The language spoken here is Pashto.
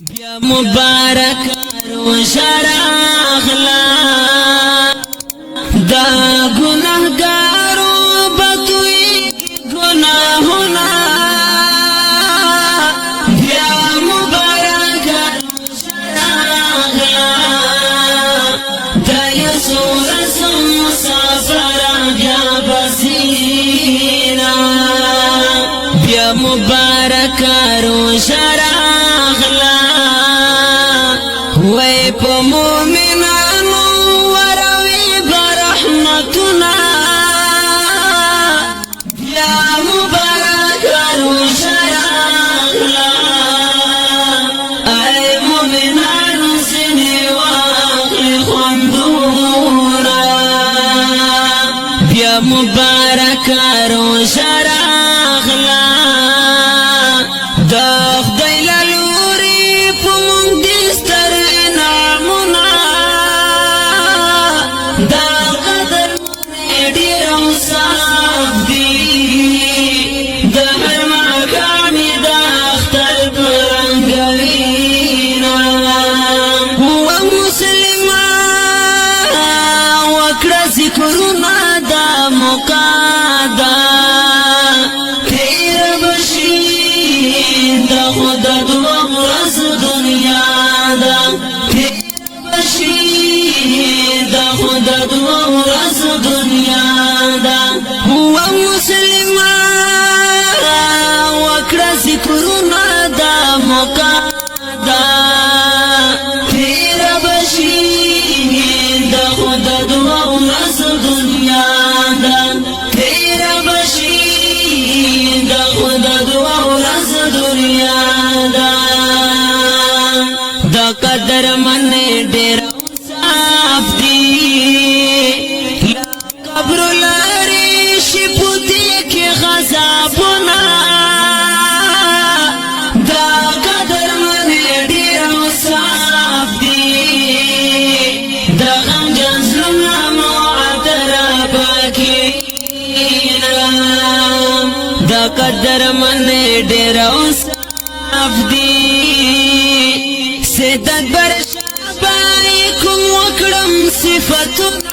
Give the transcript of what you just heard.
بیا مبارک روشراغلا دا گناہگارو بتوی گناہونا بیا مبارک روشراغلا دا یسور سم مسافر بیا بسینا بیا مبارک روشراغلا وای په مومنانو وروي برحمتنا بیا مبارک روشراغلا ای مومنانو سنی واخلی خوندونا بیا مبارک روشراغلا دا خدای لوري په مونږ دې ستر انعامونه دا قدر ډېر اوصاف دي د هر مقام د اختر رنګوینا هو مسلمان وکړه ذکرونه دا مقادا خدا دعا مرز دنیا دا پھر بشید خدا دعا مرز دنیا دا ہوا مسلمان وکڑا ذکرنا دا مقادا پھر بشید خدا دعا مرز دنیا دا پھر بشید خدا دعا مرز دنیا دا قدر من ډېر صاف دي قبر لري شپوتي کې غضبونه دا قدر من ډېر صاف دي دا غم جزلنا معترف کېنا دا قدر من ډېر صاف دي سیدت بر شابای کوم وکړم صفتونه